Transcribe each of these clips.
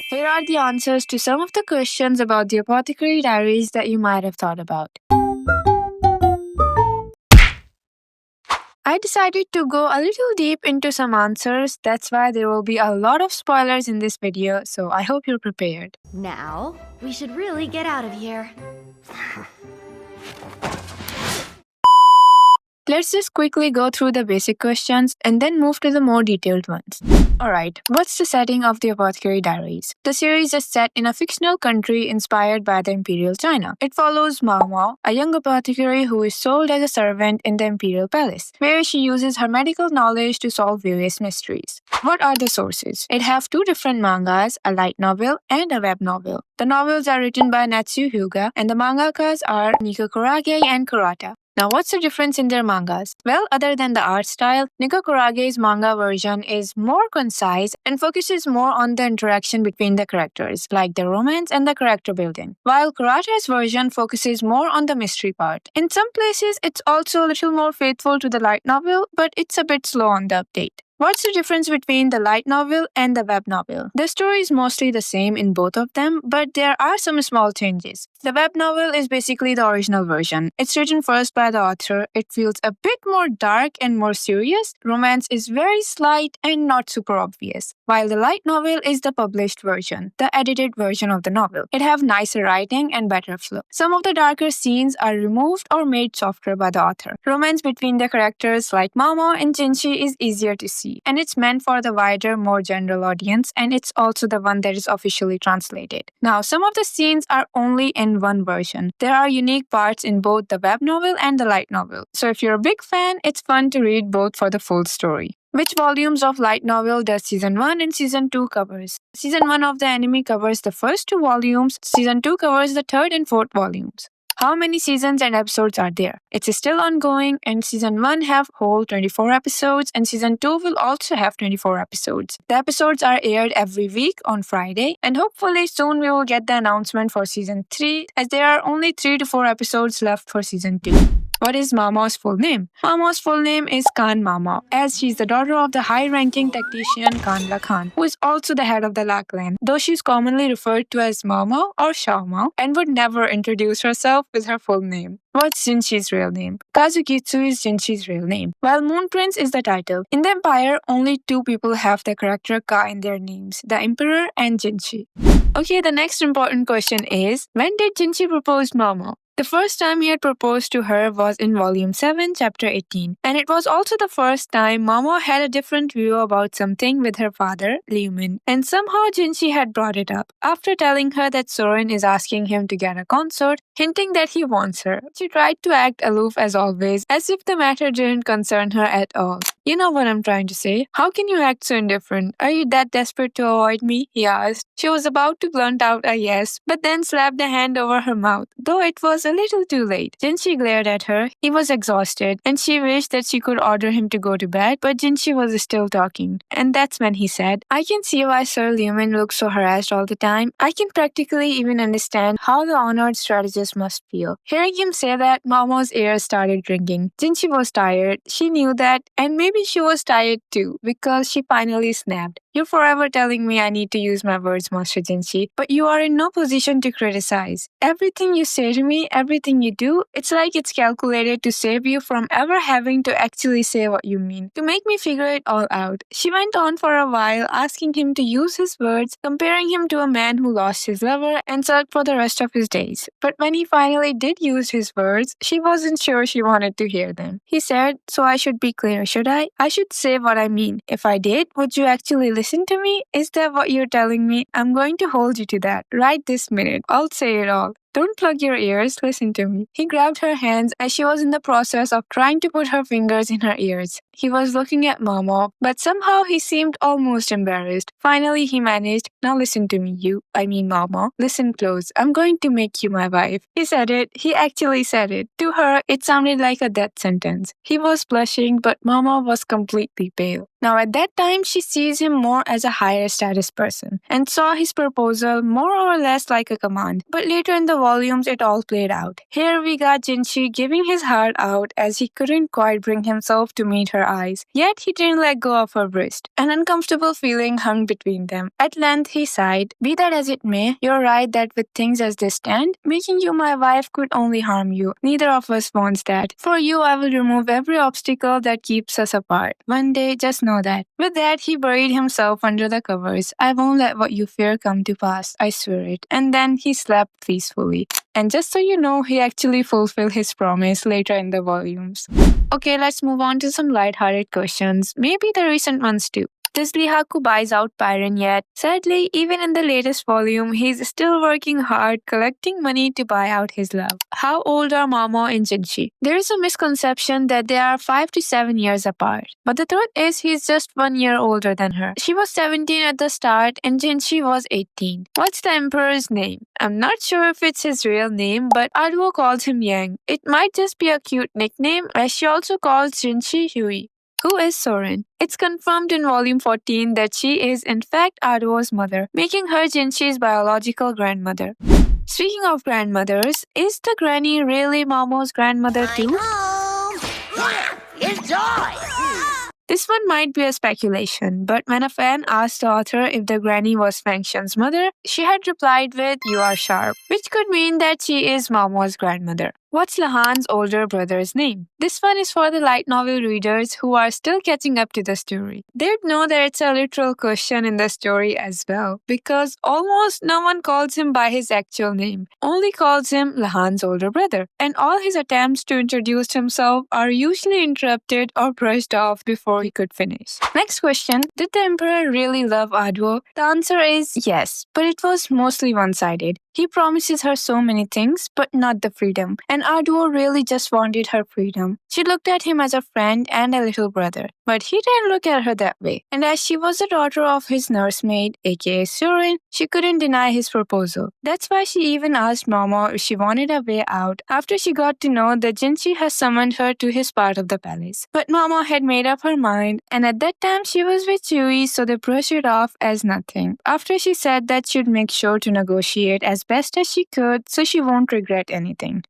Here are the answers to some of the questions about the Apothecary Diaries that you might have thought about. I decided to go a little deep into some answers. That's why there will be a lot of spoilers in this video, so I hope you're prepared. Now, we should really get out of here. Let's just quickly go through the basic questions and then move to the more detailed ones. Alright, what's the setting of the Apothecary Diaries? The series is set in a fictional country inspired by the Imperial China. It follows Maomao, a young apothecary who is sold as a servant in the Imperial Palace, where she uses her medical knowledge to solve various mysteries. What are the sources? It have two different mangas, a light novel and a web novel. The novels are written by Natsu Hyuuga and the mangakas are Katagai and Kurata. Now, what's the difference in their mangas? Well, other than the art style, Katagi's manga version is more concise and focuses more on the interaction between the characters, like the romance and the character building, while Kurata's version focuses more on the mystery part. In some places, it's also a little more faithful to the light novel, but it's a bit slow on the update. What's the difference between the light novel and the web novel? The story is mostly the same in both of them, but there are some small changes. The web novel is basically the original version. It's written first by the author. It feels a bit more dark and more serious. Romance is very slight and not super obvious. While the light novel is the published version, the edited version of the novel. It have nicer writing and better flow. Some of the darker scenes are removed or made softer by the author. Romance between the characters like Maomao and Jinshi is easier to see. And it's meant for the wider, more general audience, and it's also the one that is officially translated. Now, some of the scenes are only in one version. There are unique parts in both the web novel and the light novel. So if you're a big fan, it's fun to read both for the full story. Which volumes of light novel does Season 1 and Season 2 covers? Season 1 of the anime covers the first 2 volumes, Season 2 covers the 3rd and 4th volumes. How many seasons and episodes are there? It's still ongoing, and Season 1 have whole 24 episodes and Season 2 will also have 24 episodes. The episodes are aired every week on Friday, and hopefully soon we will get the announcement for Season 3 as there are only 3 to 4 episodes left for Season 2. What is Maomao's full name? Maomao's full name is Khan Maomao, as she is the daughter of the high-ranking tactician Khan La Khan, who is also the head of the La clan, though she is commonly referred to as Maomao or Xiaomao and would never introduce herself with her full name. What's Jinshi's real name? Kazukitsu is Jinshi's real name, while Moon Prince is the title. In the Empire, only 2 people have the character Ka in their names, the Emperor and Jinshi. Okay, the next important question is, when did Jinshi propose Maomao? The first time he had proposed to her was in Volume 7, Chapter 18, and it was also the first time Maomao had a different view about something with her father, Liu Min, and somehow Jinshi had brought it up. After telling her that Soren is asking him to get a consort, hinting that he wants her, she tried to act aloof as always, as if the matter didn't concern her at all. You know what I'm trying to say? How can you act so indifferent? Are you that desperate to avoid me? He asked. She was about to blunt out a yes, but then slapped a hand over her mouth, though it was a little too late. Jinshi glared at her. He was exhausted, and she wished that she could order him to go to bed, but Jinshi was still talking. And that's when he said, I can see why Sir Liumin looks so harassed all the time. I can practically even understand how the honored strategist must feel. Hearing him say that, Maomao's ears started ringing. Jinshi was tired. She knew that, and maybe she was tired too, because she finally snapped. You're forever telling me I need to use my words, Master Jinshi, but you are in no position to criticize. Everything you say to me, everything you do, it's like it's calculated to save you from ever having to actually say what you mean, to make me figure it all out. She went on for a while, asking him to use his words, comparing him to a man who lost his lover and sulked for the rest of his days. But when he finally did use his words, she wasn't sure she wanted to hear them. He said, so I should be clear, should I? I should say what I mean. If I did, would you actually listen to me? Is that what you're telling me? I'm going to hold you to that. Right this minute. I'll say it all. Don't plug your ears, listen to me. He grabbed her hands as she was in the process of trying to put her fingers in her ears. He was looking at Maomao, but somehow he seemed almost embarrassed. Finally, he managed, now listen to me, Maomao. Listen close. I'm going to make you my wife. He said it. He actually said it. To her, it sounded like a death sentence. He was blushing, but Maomao was completely pale. Now at that time, she sees him more as a higher status person and saw his proposal more or less like a command. But later in the volumes it all played out. Here we got Jinshi giving his heart out as he couldn't quite bring himself to meet her eyes. Yet he didn't let go of her breast. An uncomfortable feeling hung between them. At length he sighed, "Be that as it may, you're right that with things as they stand, making you my wife could only harm you. Neither of us wants that. For you I will remove every obstacle that keeps us apart. One day, just know that." With that, he buried himself under the covers. "I won't let what you fear come to pass, I swear it." And then he slept peacefully. And just so you know, he actually fulfilled his promise later in the volumes. Okay, let's move on to some lighthearted questions, maybe the recent ones too. Does Lihaku buys out Byron yet? Sadly, even in the latest volume, he's still working hard collecting money to buy out his love. How old are Maomao and Jinshi? There is a misconception that they are 5 to 7 years apart. But the truth is he's just 1 year older than her. She was 17 at the start and Jinshi was 18. What's the emperor's name? I'm not sure if it's his real name, but Aruo calls him Yang. It might just be a cute nickname, as she also calls Jinshi Hyui. Who is Soren? It's confirmed in volume 14 that she is in fact Aruo's mother, making her Jinshi's biological grandmother. Speaking of grandmothers, is the granny really Maomao's grandmother too? It's Joy! This one might be a speculation, but when a fan asked the author if the granny was Feng Shen's mother, she had replied with, "You are sharp," which could mean that she is Maomao's grandmother. What's Lahan's older brother's name? This one is for the light novel readers who are still catching up to the story. They'd know that it's a literal question in the story as well, because almost no one calls him by his actual name, only calls him Lahan's older brother, and all his attempts to introduce himself are usually interrupted or brushed off before he could finish. Next question, did the emperor really love Aruo? The answer is yes, but it was mostly one-sided. He promises her so many things, but not the freedom. And Aruo really just wanted her freedom. She looked at him as a friend and a little brother. But he didn't look at her that way. And as she was the daughter of his nursemaid, aka Soren, she couldn't deny his proposal. That's why she even asked Maomao if she wanted a way out after she got to know that Jinshi has summoned her to his part of the palace. But Maomao had made up her mind, and at that time she was with Yui, so they brushed it off as nothing. After she said that she'd make sure to negotiate as best as she could so she won't regret anything.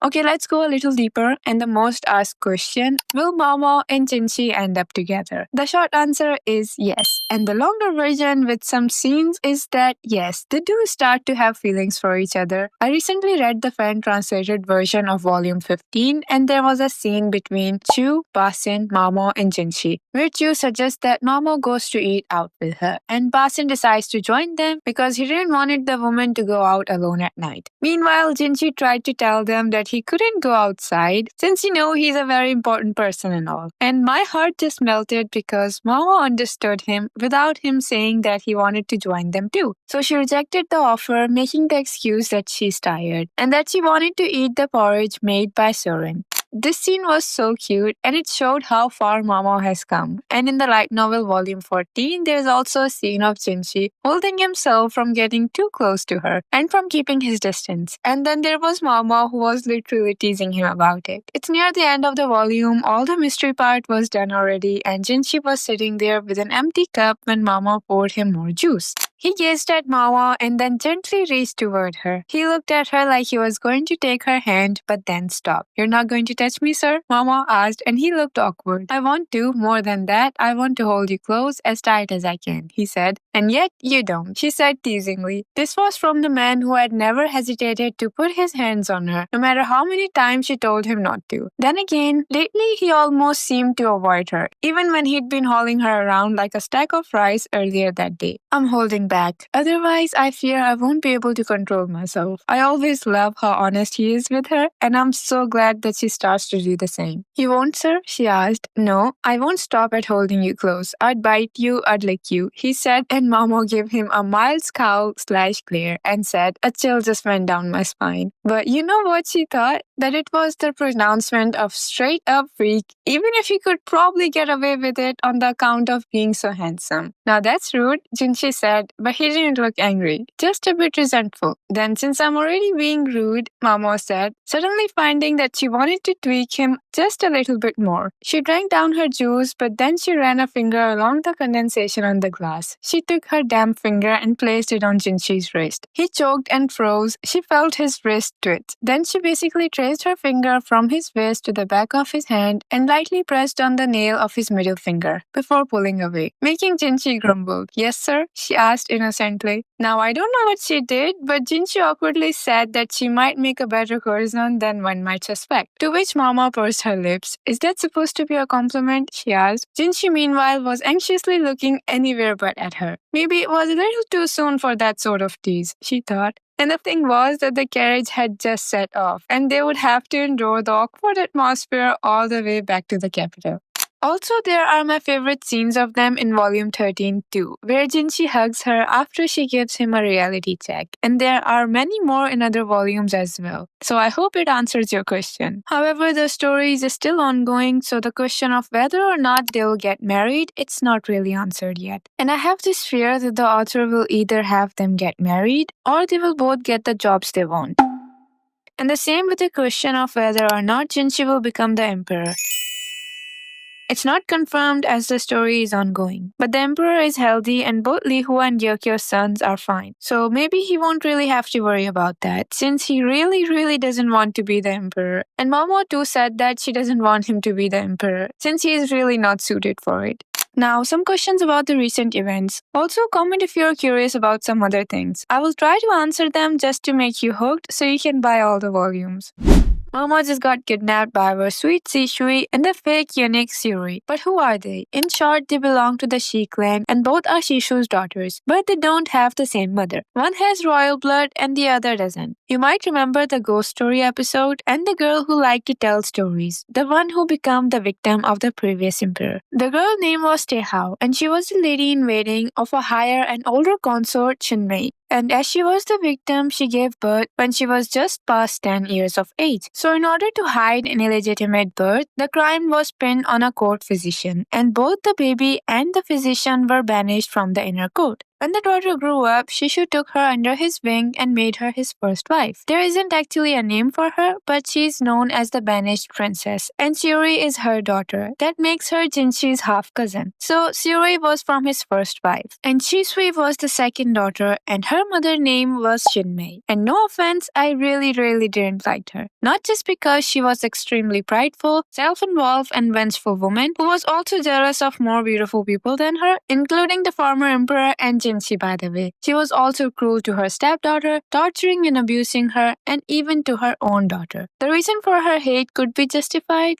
Okay, let's go a little deeper and the most asked question, will Maomao and Jinshi end up together? The short answer is yes. And the longer version with some scenes is that yes, they do start to have feelings for each other. I recently read the fan translated version of volume 15 and there was a scene between Chu, Basin, Maomao and Jinshi where Chu suggests that Maomao goes to eat out with her and Basin decides to join them because he didn't want the woman to go out alone at night. Meanwhile, Jinshi tried to tell them that he couldn't go outside since he's a very important person and all. And my heart just melted because Maomao understood him without him saying that he wanted to join them too. So she rejected the offer, making the excuse that she's tired and that she wanted to eat the porridge made by Soren. This scene was so cute and it showed how far Maomao has come. And in the light novel volume 14, there's also a scene of Jinshi holding himself from getting too close to her and from keeping his distance. And then there was Maomao who was literally teasing him about it. It's near the end of the volume, all the mystery part was done already and Jinshi was sitting there with an empty cup when Maomao poured him more juice. He gazed at Maomao and then gently reached toward her. He looked at her like he was going to take her hand, but then stopped. "You're not going to touch me, sir?" Maomao asked, and he looked awkward. "I want to. More than that, I want to hold you close, as tight as I can," he said. "And yet, you don't," she said teasingly. This was from the man who had never hesitated to put his hands on her, no matter how many times she told him not to. Then again, lately he almost seemed to avoid her, even when he'd been hauling her around like a stack of rice earlier that day. I'm holding back. Otherwise, I fear I won't be able to control myself. I always love how honest he is with her, and I'm so glad that she starts to do the same. "You won't, sir?" she asked. "No, I won't stop at holding you close. I'd bite you, I'd lick you," he said, and Maomao gave him a mild scowl/glare and said, "A chill just went down my spine." But you know what she thought? that it was the pronouncement of straight up freak, even if he could probably get away with it on the account of being so handsome. Now that's rude, Jinshi said, but he didn't look angry, just a bit resentful. Then, since I'm already being rude, Maomao said, suddenly finding that she wanted to tweak him just a little bit more. She drank down her juice, but then she ran a finger along the condensation on the glass. She took her damp finger and placed it on Jinshi's wrist. He choked and froze. She felt his wrist twitch. Then she basically traced her finger from his wrist to the back of his hand and lightly pressed on the nail of his middle finger before pulling away, making Jinshi grumble. Yes, sir? She asked innocently. Now, I don't know what she did, but Jinshi awkwardly said that she might make a better person than one might suspect. To which Maomao pursed her lips. Is that supposed to be a compliment? She asked. Jinshi, meanwhile, was anxiously looking anywhere but at her. Maybe it was a little too soon for that sort of tease, she thought. And the thing was that the carriage had just set off, and they would have to endure the awkward atmosphere all the way back to the capital. Also, there are my favorite scenes of them in volume 13 too, where Jinshi hugs her after she gives him a reality check. And there are many more in other volumes as well. So I hope it answers your question. However, the story is still ongoing, so the question of whether or not they'll get married, it's not really answered yet. And I have this fear that the author will either have them get married or they will both get the jobs they want. And the same with the question of whether or not Jinshi will become the emperor. It's not confirmed as the story is ongoing, but the emperor is healthy and both Lihua and Gyokyo's sons are fine. So maybe he won't really have to worry about that since he really doesn't want to be the emperor. And Maomao too said that she doesn't want him to be the emperor since he is really not suited for it. Now, some questions about the recent events. Also, comment if you're curious about some other things. I will try to answer them just to make you hooked so you can buy all the volumes. Maomao just got kidnapped by our sweet Shishui and the fake eunuch Suri. But who are they? In short, they belong to the Shi clan and both are Shishu's daughters, but they don't have the same mother. One has royal blood and the other doesn't. You might remember the ghost story episode and the girl who liked to tell stories, the one who became the victim of the previous emperor. The girl name was Tehao and she was the lady in waiting of a higher and older consort Shinmei. And as she was the victim, she gave birth when she was just past 10 years of age. So in order to hide an illegitimate birth, the crime was pinned on a court physician, and both the baby and the physician were banished from the inner court. When the daughter grew up, Shishu took her under his wing and made her his first wife. There isn't actually a name for her, but she's known as the Banished Princess, and Suri is her daughter. That makes her Jinshi's half-cousin. So Suri was from his first wife, and Shisui was the second daughter, and her mother name was Shinmei. And no offense, I really didn't like her. Not just because she was extremely prideful, self-involved, and vengeful woman who was also jealous of more beautiful people than her, including the former emperor and Jinshi, by the way. She was also cruel to her stepdaughter, torturing and abusing her, and even to her own daughter. The reason for her hate could be justified,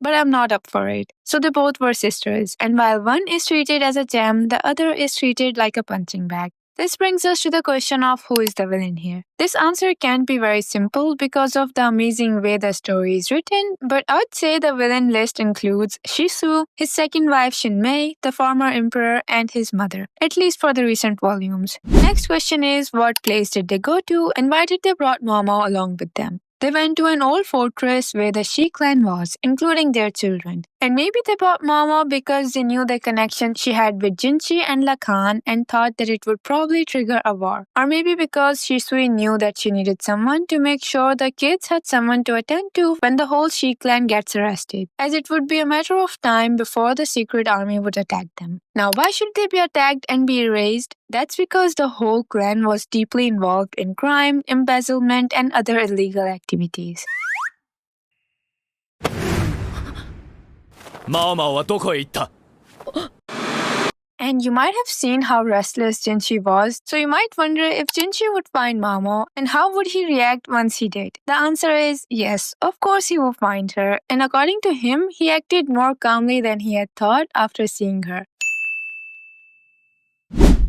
but I'm not up for it. So they both were sisters, and while one is treated as a gem, the other is treated like a punching bag. This brings us to the question of who is the villain here. This answer can't be very simple because of the amazing way the story is written, but I would say the villain list includes Shisu, his second wife Shinmei, the former emperor, and his mother, at least for the recent volumes. Next question is, what place did they go to and why did they brought Maomao along with them? They went to an old fortress where the Shi clan was, including their children. And maybe they bought Maomao because they knew the connection she had with Jinshi and Lacan and thought that it would probably trigger a war. Or maybe because Shisui knew that she needed someone to make sure the kids had someone to attend to when the whole Shi clan gets arrested, as it would be a matter of time before the secret army would attack them. Now, why should they be attacked and be erased? That's because the whole clan was deeply involved in crime, embezzlement, and other illegal activities. マオマオはどこへ行った And you might have seen how restless Jinshi was, so you might wonder if Jinshi would find Maomao and how would he react once he did. The answer is yes, of course he will find her, and according to him, he acted more calmly than he had thought after seeing her.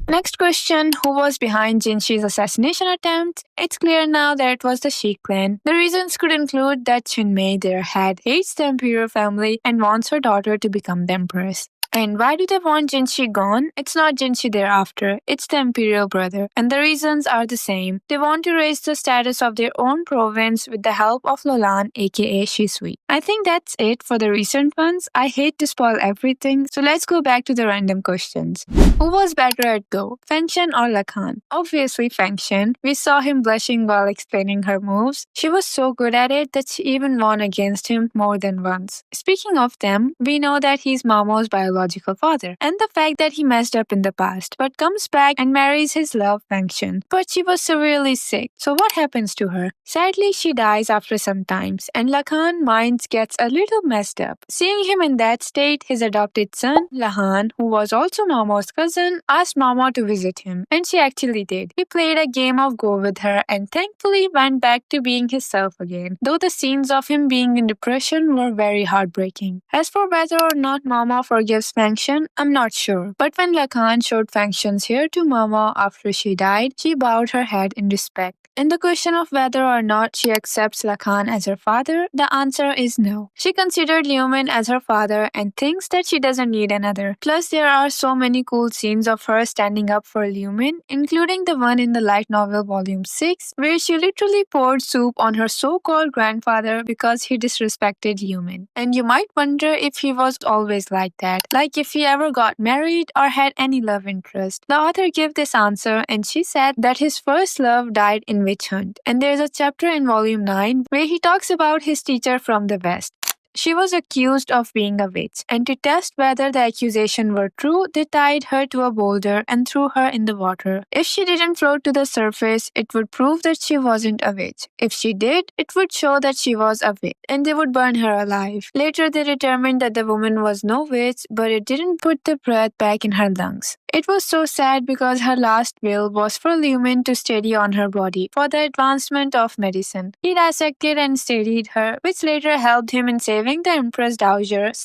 Next question, who was behind Jinshi's assassination attempt? It's clear now that it was the Shi clan. The reasons could include that Shinmei, their head, hates the imperial family and wants her daughter to become the empress. And why do they want Jinshi gone? It's not Jinshi they're after, it's the imperial brother. And the reasons are the same. They want to raise the status of their own province with the help of Lolan aka Shisui. I think that's it for the recent ones. I hate to spoil everything, so let's go back to the random questions. Who was better at Go, Fengshen or Lacan? Obviously Fengshen. We saw him blushing while explaining her moves. She was so good at it that she even won against him more than once. Speaking of them, we know that he's Maomao's biological father, and the fact that he messed up in the past, but comes back and marries his love Fengshen. But she was severely sick, so what happens to her? Sadly, she dies after some times, and Lacan's mind gets a little messed up. Seeing him in that state, his adopted son, Lahan, who was also Maomao's cousin, asked Maomao to visit him, and she actually did. He played a game of Go with her and thankfully went back to being himself again, though the scenes of him being in depression were very heartbreaking. As for whether or not Maomao forgives Fengshen, I'm not sure, but when Lacan showed Fengshen's hair to Maomao after she died, she bowed her head in respect. In the question of whether or not she accepts Lacan as her father, the answer is no. She considered Liumin as her father and thinks that she doesn't need another. Plus, there are so many cool scenes of her standing up for Liumin, including the one in the light novel Volume 6, where she literally poured soup on her so-called grandfather because he disrespected Liumin. And you might wonder if he was always like that, like if he ever got married or had any love interest. The author gave this answer and she said that his first love died in witch hunt, and there's a chapter in volume 9 where he talks about his teacher from the west. She was accused of being a witch, and to test whether the accusation were true, they tied her to a boulder and threw her in the water. If she didn't float to the surface, it would prove that she wasn't a witch. If she did, it would show that she was a witch, and they would burn her alive. Later, they determined that the woman was no witch, but it didn't put the breath back in her lungs. It was so sad because her last will was for Liumin to steady on her body for the advancement of medicine. He dissected and steadied her, which later helped him in saving the Empress Dowager /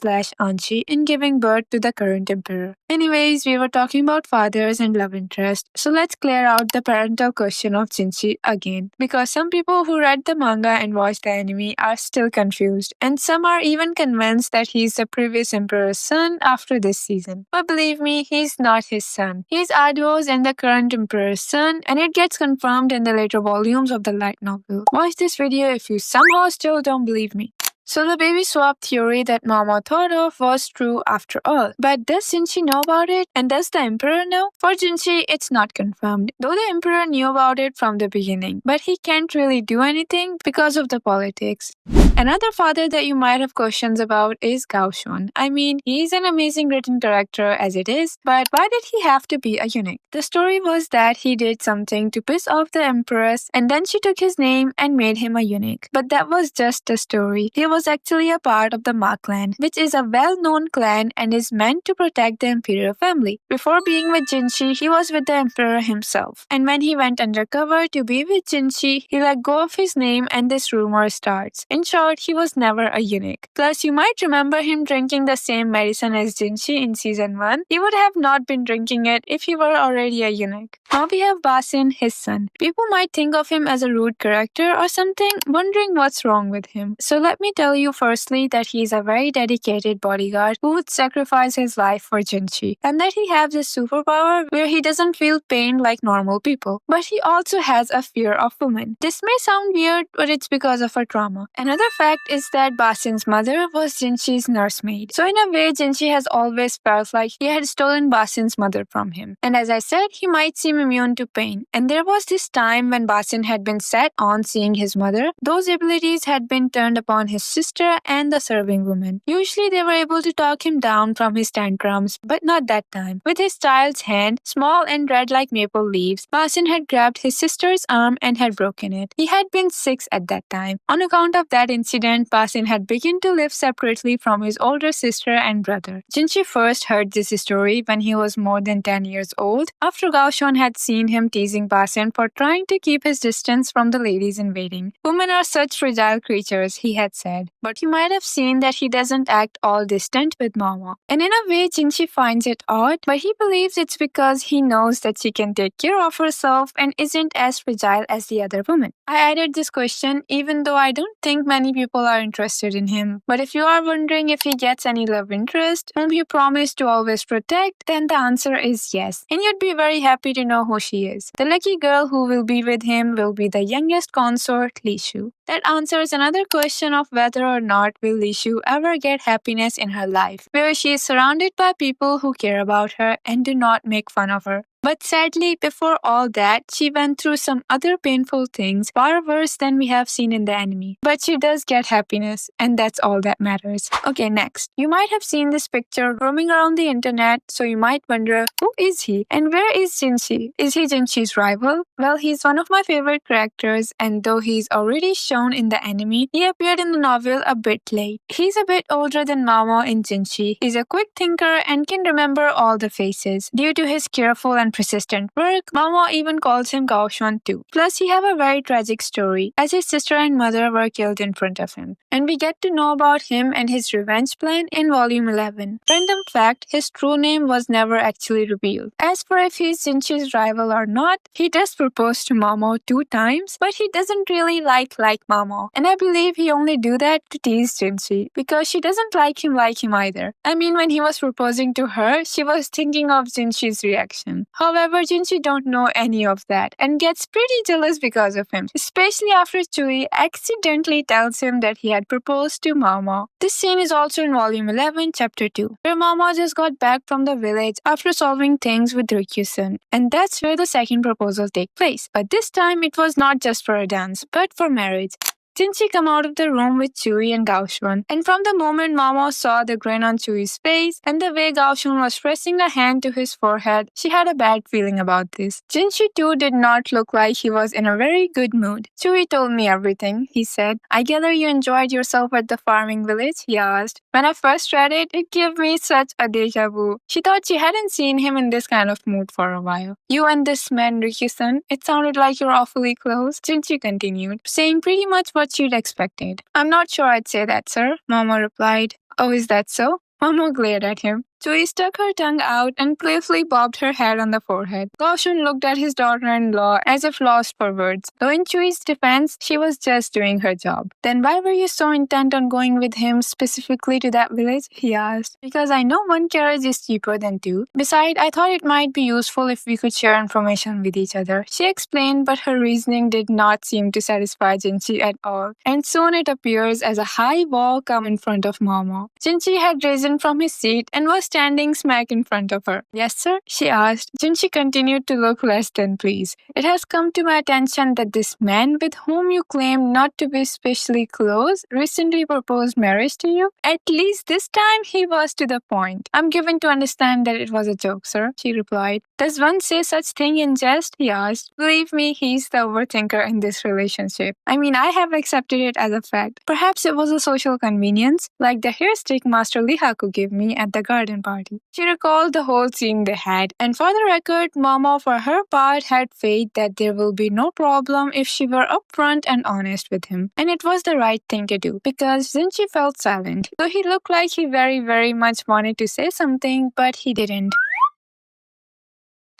Anshi in giving birth to the current emperor. Anyways, we were talking about fathers and love interest, so let's clear out the parental question of Jinshi again, because some people who read the manga and watched the anime are still confused, and some are even convinced that he's the previous emperor's son after this season. But believe me, he's not his son. He's Ado's and the current emperor's son, and it gets confirmed in the later volumes of the light novel. Watch this video if you somehow still don't believe me. So the baby swap theory that Maomao thought of was true after all. But does Jinshi know about it? And does the emperor know? For Jinshi, it's not confirmed, though the emperor knew about it from the beginning. But he can't really do anything because of the politics. Another father that you might have questions about is Gaoshun. I mean, he's an amazing written character as it is, but why did he have to be a eunuch? The story was that he did something to piss off the empress, and then she took his name and made him a eunuch. But that was just a story. He was actually a part of the Ma clan, which is a well-known clan and is meant to protect the imperial family. Before being with Jinshi, he was with the emperor himself. And when he went undercover to be with Jinshi, he let go of his name and this rumor starts. In short, he was never a eunuch. Plus, you might remember him drinking the same medicine as Jinshi in season 1. He would have not been drinking it if he were already a eunuch. Now we have Basin, his son. People might think of him as a rude character or something, wondering what's wrong with him. So let me tell you firstly that he is a very dedicated bodyguard who would sacrifice his life for Jinshi, and that he has this superpower where he doesn't feel pain like normal people. But he also has a fear of women. This may sound weird, but it's because of her trauma. Another fact is that Basin's mother was Jinshi's nursemaid. So in a way, Jinshi has always felt like he had stolen Basin's mother from him. And as I said, he might seem immune to pain. And there was this time when Basin had been set on seeing his mother. Those abilities had been turned upon his sister and the serving woman. Usually they were able to talk him down from his tantrums, but not that time. With his child's hand, small and red like maple leaves, Basin had grabbed his sister's arm and had broken it. He had been 6 at that time. On account of that incident, Basin had begun to live separately from his older sister and brother. Jinshi first heard this story when he was more than 10 years old, after Gaoshun had had seen him teasing Bastian for trying to keep his distance from the ladies in waiting. Women are such fragile creatures, he had said, but he might have seen that he doesn't act all distant with Maomao. And in a way, Jinshi finds it odd, but he believes it's because he knows that she can take care of herself and isn't as fragile as the other women. I added this question even though I don't think many people are interested in him. But if you are wondering if he gets any love interest whom he promised to always protect, then the answer is yes. And you'd be very happy to know who she is. The lucky girl who will be with him will be the youngest consort, Lishu. That answers another question of whether or not will Lishu ever get happiness in her life, where she is surrounded by people who care about her and do not make fun of her. But sadly, before all that, she went through some other painful things, far worse than we have seen in the anime. But she does get happiness, and that's all that matters. Okay, next. You might have seen this picture roaming around the internet, so you might wonder, who is he? And where is Jinshi? Is he Jinshi's rival? Well, he's one of my favorite characters, and though he's already shown in the anime, he appeared in the novel a bit late. He's a bit older than Maomao in Jinshi. He's a quick thinker and can remember all the faces. Due to his careful and persistent work, Maomao even calls him Gaoshun too. Plus, he have a very tragic story, as his sister and mother were killed in front of him. And we get to know about him and his revenge plan in volume 11. Random fact, his true name was never actually revealed. As for if he's Jinshi's rival or not, he does propose to Maomao 2 times, but he doesn't really like Maomao. And I believe he only do that to tease Jinshi, because she doesn't like him either. I mean, when he was proposing to her, she was thinking of Jinshi's reaction. However, Jinshi don't know any of that and gets pretty jealous because of him, especially after Chui accidentally tells him that he had proposed to Maomao. This scene is also in volume 11, chapter 2, where Maomao just got back from the village after solving things with Ryukyusen, and that's where the second proposal takes place. But this time it was not just for a dance, but for marriage. Jinshi come out of the room with Chui and Gaoshun, and from the moment Maomao saw the grin on Chui's face and the way Gaoshun was pressing a hand to his forehead, she had a bad feeling about this. Jinshi too did not look like he was in a very good mood. Chui told me everything, he said. I gather you enjoyed yourself at the farming village, he asked. When I first read it, it gave me such a deja vu. She thought she hadn't seen him in this kind of mood for a while. You and this man, Ryukyusen, it sounded like you're awfully close, Jinshi continued, saying pretty much what she'd expected. I'm not sure I'd say that, sir, Maomao replied. Oh, is that so? Maomao glared at him. Chui stuck her tongue out and playfully bobbed her head on the forehead. Gaoshun looked at his daughter-in-law as if lost for words. Though in Chui's defense, she was just doing her job. Then why were you so intent on going with him specifically to that village? He asked. Because I know 1 carriage is cheaper than 2. Besides, I thought it might be useful if we could share information with each other. She explained, but her reasoning did not seem to satisfy Jinshi at all. And soon it appears as a high wall come in front of Maomao. Jinshi had risen from his seat and was standing smack in front of her. Yes, sir? She asked. Jinshi continued to look less than pleased. It has come to my attention that this man with whom you claim not to be especially close recently proposed marriage to you. At least this time he was to the point. I'm given to understand that it was a joke, sir, she replied. Does one say such thing in jest? He asked. Believe me, he's the overthinker in this relationship. I mean, I have accepted it as a fact. Perhaps it was a social convenience, like the hair stick Master Lihaku gave me at the garden party. She recalled the whole scene they had, and for the record, Maomao for her part had faith that there will be no problem if she were upfront and honest with him. And it was the right thing to do, because Jinshi felt silent. Though he looked like he very much wanted to say something, but he didn't.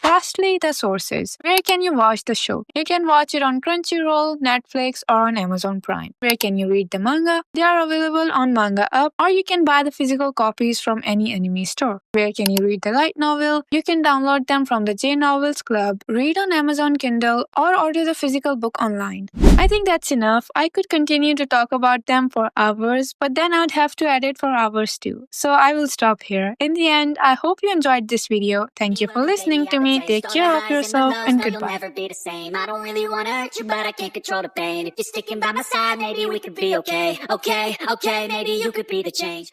Lastly, the sources. Where can you watch the show? You can watch it on Crunchyroll, Netflix, or on Amazon Prime. Where can you read the manga? They are available on Manga Up, or you can buy the physical copies from any anime store. Where can you read the light novel? You can download them from the J Novels Club, read on Amazon Kindle, or order the physical book online. I think that's enough. I could continue to talk about them for hours, but then I'd have to edit for hours too. So I will stop here. In the end, I hope you enjoyed this video. Thank you for listening to me. Take care of yourself and goodbye. Never be the same. I don't really wanna hurt you, but I can't control the pain. If you're sticking by my side, maybe we could be okay. Okay, maybe you could be the change.